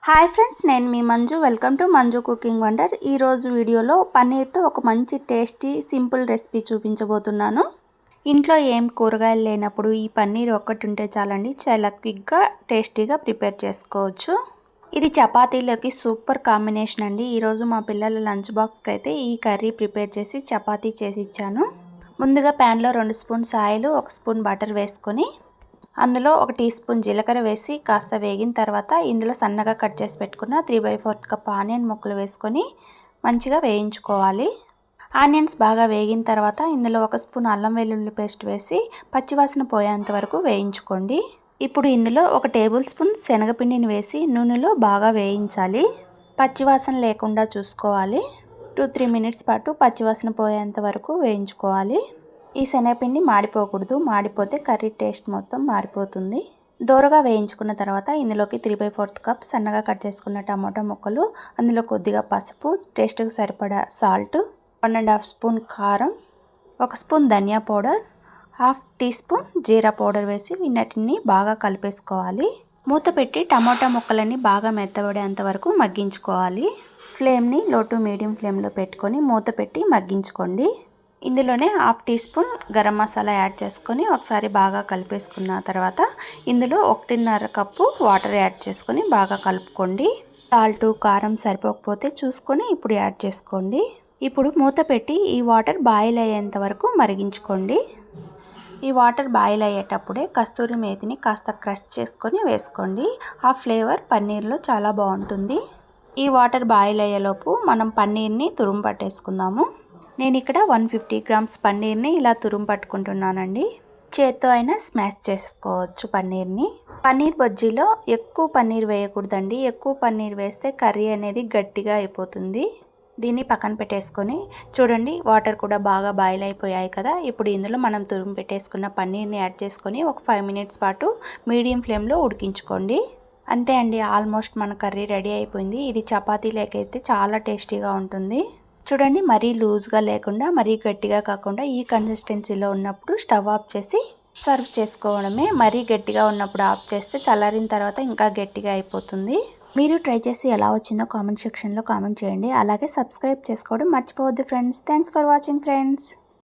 Hi friends, నేను మీ Manju. Welcome to Manju cooking wonder. ఈరోజు వీడియోలో పన్నీర్తో ఒక మంచి టేస్టీ సింపుల్ రెసిపీ చూపించబోతున్నాను. ఇంట్లో ఏం కూరగాయలు లేనప్పుడు ఈ పన్నీర్ ఒక్కటి ఉంటే చాలండి, చాలా క్విక్గా టేస్టీగా ప్రిపేర్ చేసుకోవచ్చు. ఇది చపాతీలోకి సూపర్ కాంబినేషన్ అండి. ఈరోజు మా పిల్లల లంచ్ బాక్స్కి అయితే ఈ కర్రీ ప్రిపేర్ చేసి చపాతీ చేసి ఇచ్చాను. ముందుగా ప్యాన్లో 2 స్పూన్స్ ఆయిల్, 1 స్పూన్ బటర్ వేసుకొని అందులో 1 టీ స్పూన్ జీలకర్ర వేసి కాస్త వేగిన తర్వాత ఇందులో సన్నగా కట్ చేసి పెట్టుకున్న 3/4 కప్ ఆనియన్ ముక్కలు వేసుకొని మంచిగా వేయించుకోవాలి. ఆనియన్స్ బాగా వేగిన తర్వాత ఇందులో 1 స్పూన్ అల్లం వెల్లుల్లి పేస్ట్ వేసి పచ్చివాసన పోయేంత వరకు వేయించుకోండి. ఇప్పుడు ఇందులో 1 టేబుల్ స్పూన్ శనగపిండిని వేసి నూనెలో బాగా వేయించాలి. పచ్చివాసన లేకుండా చూసుకోవాలి. 2-3 మినిట్స్ పాటు పచ్చివాసన పోయేంత వరకు వేయించుకోవాలి. ఈ శనగపిండి మాడిపోకూడదు, మాడిపోతే కర్రీ టేస్ట్ మొత్తం మారిపోతుంది. దోరగా వేయించుకున్న తర్వాత ఇందులోకి 3/4 కప్ సన్నగా కట్ చేసుకున్న టమాటా ముక్కలు, అందులో కొద్దిగా పసుపు, టేస్ట్కి సరిపడా సాల్ట్, 1.5 స్పూన్ కారం, 1 స్పూన్ ధనియా పౌడర్, 1/2 టీ స్పూన్ జీరా పౌడర్ వేసి వీటన్నిటిని బాగా కలిపేసుకోవాలి. మూత పెట్టి టమాటా ముక్కలన్నీ బాగా మెత్తబడేంత వరకు మగ్గించుకోవాలి. ఫ్లేమ్ని లో టు మీడియం ఫ్లేమ్లో పెట్టుకొని మూత పెట్టి మగ్గించుకోండి. ఇందులోనే 1/2 teaspoon garam masala add చేసుకొని ఒకసారి బాగా కలిపేసుకున్న తర్వాత ఇందులో 1.5 కప్పు వాటర్ యాడ్ చేసుకొని బాగా కలుపుకోండి. సాల్ట్, కారం సరిపోకపోతే చూసుకొని ఇప్పుడు యాడ్ చేసుకోండి. ఇప్పుడు మూత పెట్టి ఈ వాటర్ బాయిల్ అయ్యేంత వరకు మరిగించుకోండి. ఈ వాటర్ బాయిల్ అయ్యేటప్పుడే కస్తూరి మేతిని కాస్త క్రష్ చేసుకొని వేసుకోండి. ఆ ఫ్లేవర్ పన్నీర్లో చాలా బాగుంటుంది. ఈ వాటర్ బాయిల్ అయ్యేలోపు మనం పన్నీర్ని తురుము పట్టేసుకుందాము. నేను ఇక్కడ 150 గ్రామ్స్ పన్నీర్ని ఇలా తురుము పట్టుకుంటున్నానండి. చేత్తో అయినా స్మాష్ చేసుకోవచ్చు పన్నీర్ని. పన్నీర్ బజ్జీలో ఎక్కువ పన్నీర్ వేయకూడదండి. ఎక్కువ పన్నీర్ వేస్తే కర్రీ అనేది గట్టిగా అయిపోతుంది. దీన్ని పక్కన పెట్టేసుకొని చూడండి, వాటర్ కూడా బాగా బాయిల్ అయిపోయాయి కదా. ఇప్పుడు ఇందులో మనం తురుము పెట్టేసుకున్న పన్నీర్ని యాడ్ చేసుకొని ఒక 5 మినిట్స్ పాటు మీడియం ఫ్లేమ్లో ఉడికించుకోండి. అంతే అండి, ఆల్మోస్ట్ మన కర్రీ రెడీ అయిపోయింది. ఇది చపాతీలోకైతే చాలా టేస్టీగా ఉంటుంది. చూడండి, మరీ లూజ్గా లేకుండా మరీ గట్టిగా కాకుండా ఈ కన్సిస్టెన్సీలో ఉన్నప్పుడు స్టవ్ ఆఫ్ చేసి సర్వ్ చేసుకోవడమే. మరీ గట్టిగా ఉన్నప్పుడు ఆఫ్ చేస్తే చల్లారిన తర్వాత ఇంకా గట్టిగా అయిపోతుంది. మీరు ట్రై చేసి ఎలా వచ్చిందో కామెంట్ సెక్షన్లో కామెంట్ చేయండి. అలాగే సబ్స్క్రైబ్ చేసుకోవడం మర్చిపోవద్దు friends. Thanks for watching friends.